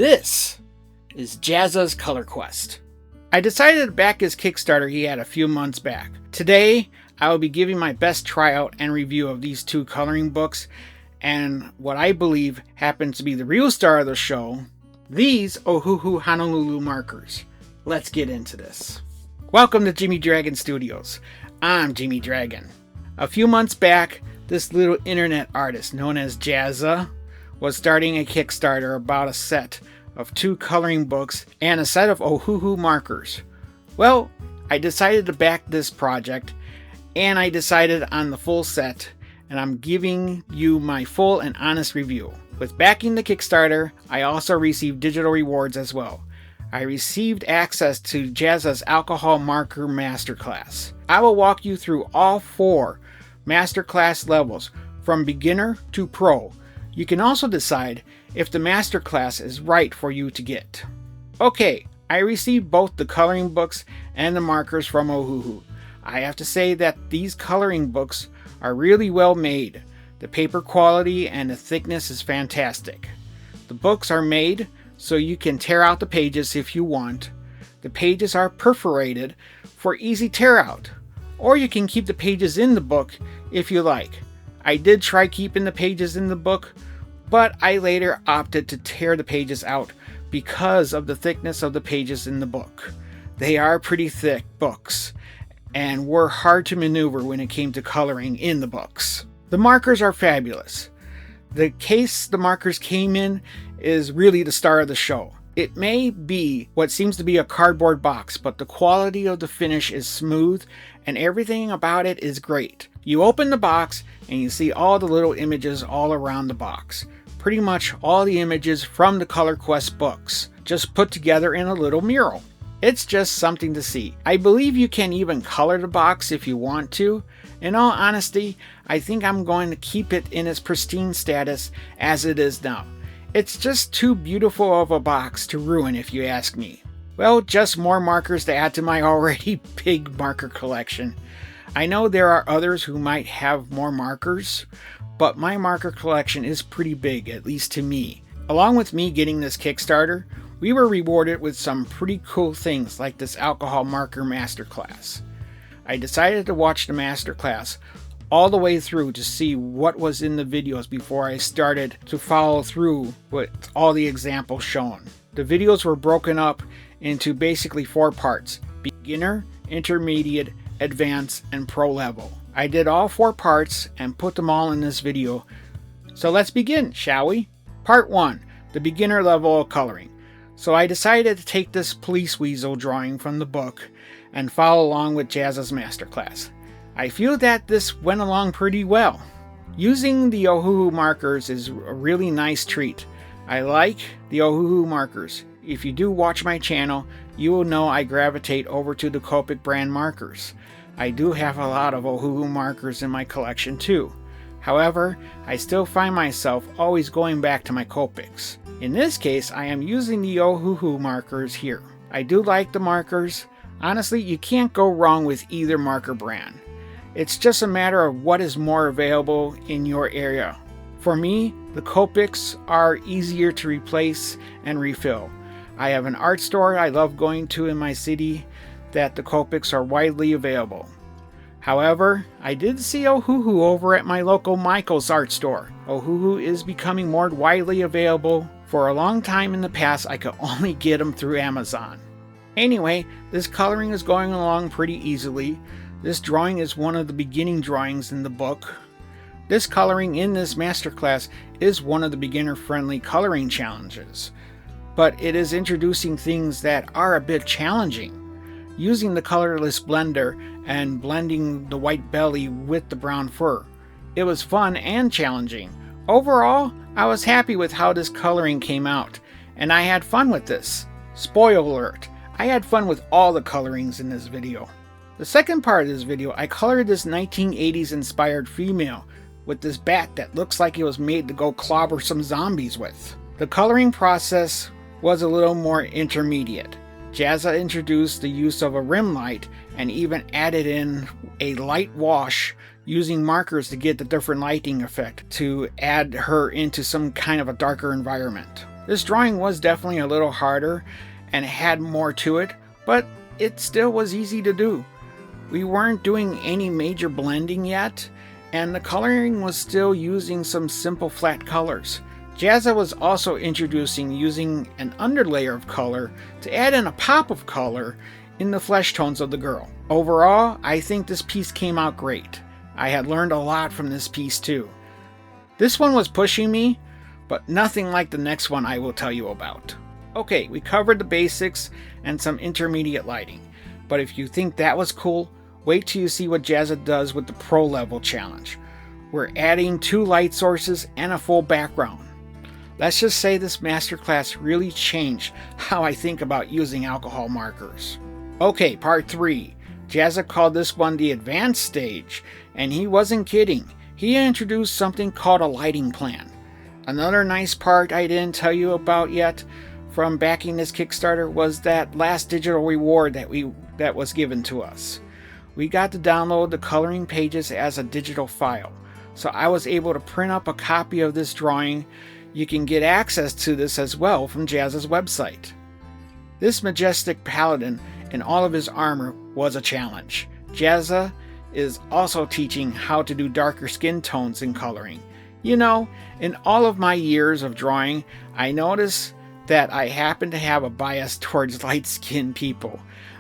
This is Jazza's Color Quest. I decided to back his Kickstarter he had a few months back. Today, I will be giving my best tryout and review of these two coloring books and what I believe happens to be the real star of the show, these Ohuhu Honolulu markers. Let's get into this. Welcome to Jimmy Dragon Studios. I'm Jimmy Dragon. A few months back, this little internet artist known as Jazza was starting a Kickstarter about a set of two coloring books and a set of Ohuhu markers. Well, I decided to back this project and I decided on the full set, and I'm giving you my full and honest review. With backing the Kickstarter, I also received digital rewards as well. I received access to Jazza's Alcohol Marker Masterclass. I will walk you through all 4 Masterclass levels from beginner to pro. You can also decide if the Masterclass is right for you to get. Okay, I received both the coloring books and the markers from Ohuhu. I have to say that these coloring books are really well made. The paper quality and the thickness is fantastic. The books are made so you can tear out the pages if you want. The pages are perforated for easy tear out, or you can keep the pages in the book if you like. I did try keeping the pages in the book, but I later opted to tear the pages out because of the thickness of the pages in the book. They are pretty thick books and were hard to maneuver when it came to coloring in the books. The markers are fabulous. The case the markers came in is really the star of the show. It may be what seems to be a cardboard box, but the quality of the finish is smooth and everything about it is great. You open the box and you see all the little images all around the box. Pretty much all the images from the Color Quest books, just put together in a little mural. It's just something to see. I believe you can even color the box if you want to. In all honesty, I think I'm going to keep it in its pristine status as it is now. It's just too beautiful of a box to ruin if you ask me. Well, just more markers to add to my already big marker collection. I know there are others who might have more markers, but my marker collection is pretty big, at least to me. Along with me getting this Kickstarter, we were rewarded with some pretty cool things like this Alcohol Marker Masterclass. I decided to watch the Masterclass all the way through to see what was in the videos before I started to follow through with all the examples shown. The videos were broken up into basically 4 parts: beginner, intermediate, advanced, and pro level. I did all 4 parts and put them all in this video. So let's begin, shall we? Part 1, the beginner level of coloring. So I decided to take this Police Weasel drawing from the book and follow along with Jazza's Masterclass. I feel that this went along pretty well. Using the Ohuhu markers is a really nice treat. I like the Ohuhu markers. If you do watch my channel, you will know I gravitate over to the Copic brand markers. I do have a lot of Ohuhu markers in my collection too. However, I still find myself always going back to my Copics. In this case, I am using the Ohuhu markers here. I do like the markers. Honestly, you can't go wrong with either marker brand. It's just a matter of what is more available in your area. For me, the Copics are easier to replace and refill. I have an art store I love going to in my city that the Copics are widely available. However, I did see Ohuhu over at my local Michael's art store. Ohuhu is becoming more widely available. For a long time in the past, I could only get them through Amazon. Anyway, this coloring is going along pretty easily. This drawing is one of the beginning drawings in the book. This coloring in this masterclass is one of the beginner-friendly coloring challenges, but it is introducing things that are a bit challenging. Using the colorless blender and blending the white belly with the brown fur. It was fun and challenging. Overall, I was happy with how this coloring came out, and I had fun with this. Spoiler alert, I had fun with all the colorings in this video. The second part of this video, I colored this 1980s inspired female with this bat that looks like it was made to go clobber some zombies with. The coloring process was a little more intermediate. Jazza introduced the use of a rim light and even added in a light wash using markers to get the different lighting effect to add her into some kind of a darker environment. This drawing was definitely a little harder and had more to it, but it still was easy to do. We weren't doing any major blending yet, and the coloring was still using some simple flat colors. Jazza was also introducing using an underlayer of color to add in a pop of color in the flesh tones of the girl. Overall, I think this piece came out great. I had learned a lot from this piece too. This one was pushing me, but nothing like the next one I will tell you about. Okay, we covered the basics and some intermediate lighting, but if you think that was cool, wait till you see what Jazza does with the Pro Level Challenge. We're adding 2 light sources and a full background. Let's just say this masterclass really changed how I think about using alcohol markers. Okay, part 3. Jazza called this one the advanced stage, and he wasn't kidding. He introduced something called a lighting plan. Another nice part I didn't tell you about yet from backing this Kickstarter was that last digital reward that was given to us. We got to download the coloring pages as a digital file, so I was able to print up a copy of this drawing. You can get access to this as well from Jazza's website. This Majestic Palladian in all of his armor was a challenge. Jazza is also teaching how to do darker skin tones in coloring. You know, in all of my years of drawing, I noticed that I happen to have a bias towards light-skinned people.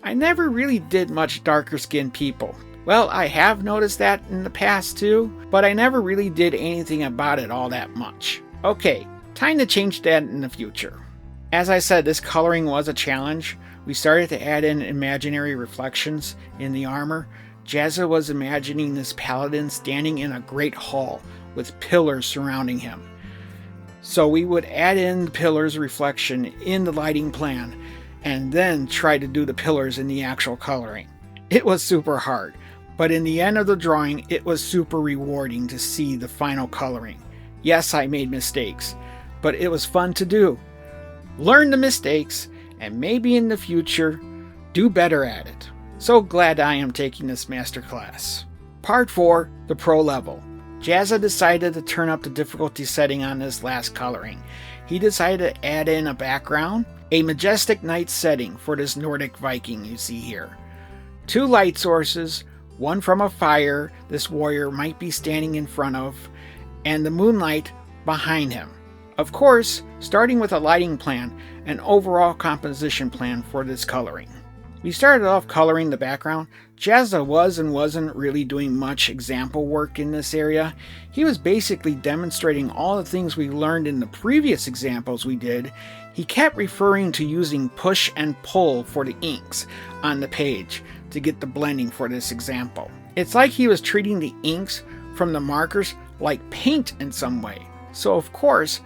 I never really did much darker-skinned people. Well, I have noticed that in the past too, but I never really did anything about it all that much. Okay, time to change that in the future. As I said, this coloring was a challenge. We started to add in imaginary reflections in the armor. Jazza was imagining this paladin standing in a great hall with pillars surrounding him. So we would add in the pillars reflection in the lighting plan and then try to do the pillars in the actual coloring. It was super hard, but in the end of the drawing, it was super rewarding to see the final coloring. Yes, I made mistakes, but it was fun to do. Learn the mistakes, and maybe in the future, do better at it. So glad I am taking this masterclass. Part 4, the Pro Level. Jazza decided to turn up the difficulty setting on this last coloring. He decided to add in a background, a majestic night setting for this Nordic Viking you see here. 2 light sources, one from a fire this warrior might be standing in front of, and the moonlight behind him. Of course, starting with a lighting plan and overall composition plan for this coloring. We started off coloring the background. Jazza wasn't really doing much example work in this area. He was basically demonstrating all the things we learned in the previous examples we did. He kept referring to using push and pull for the inks on the page to get the blending for this example. It's like he was treating the inks from the markers like paint in some way. So of course,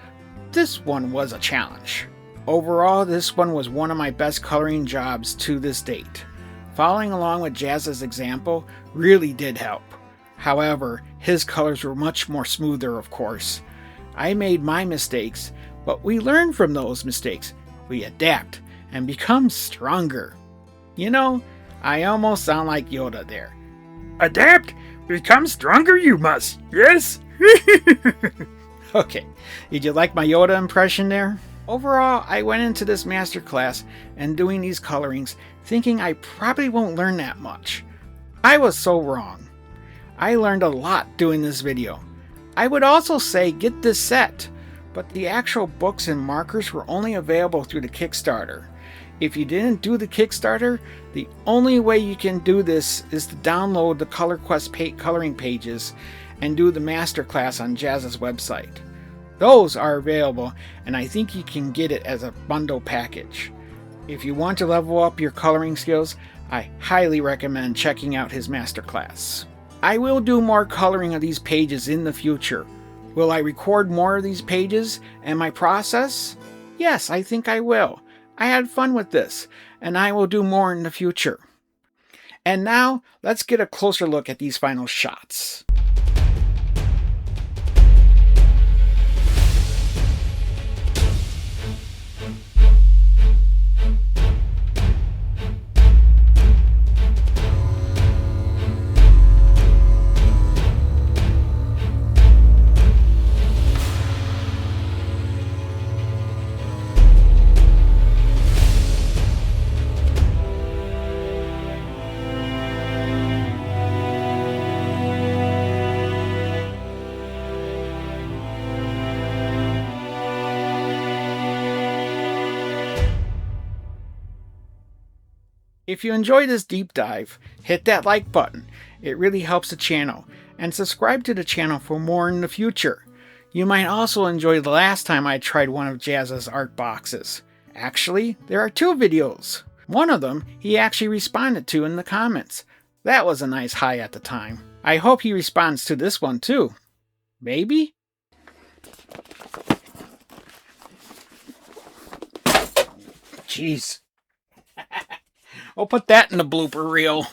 this one was a challenge. Overall, this one was one of my best coloring jobs to this date. Following along with Jazza's example really did help. However, his colors were much more smoother, of course. I made my mistakes, but we learn from those mistakes. We adapt and become stronger. You know, I almost sound like Yoda there. Adapt, become stronger you must, yes? Okay, did you like my Yoda impression there? Overall, I went into this masterclass and doing these colorings thinking I probably won't learn that much. I was so wrong. I learned a lot doing this video. I would also say get this set, but the actual books and markers were only available through the Kickstarter. If you didn't do the Kickstarter, the only way you can do this is to download the ColorQuest coloring pages and do the masterclass on Jazza's website. Those are available, and I think you can get it as a bundle package. If you want to level up your coloring skills, I highly recommend checking out his masterclass. I will do more coloring of these pages in the future. Will I record more of these pages and my process? Yes, I think I will. I had fun with this, and I will do more in the future. And now, let's get a closer look at these final shots. If you enjoy this deep dive, hit that like button. It really helps the channel. And subscribe to the channel for more in the future. You might also enjoy the last time I tried one of Jazza's art boxes. Actually, there are 2 videos. One of them he actually responded to in the comments. That was a nice high at the time. I hope he responds to this one too. Maybe? Jeez. I'll put that in the blooper reel.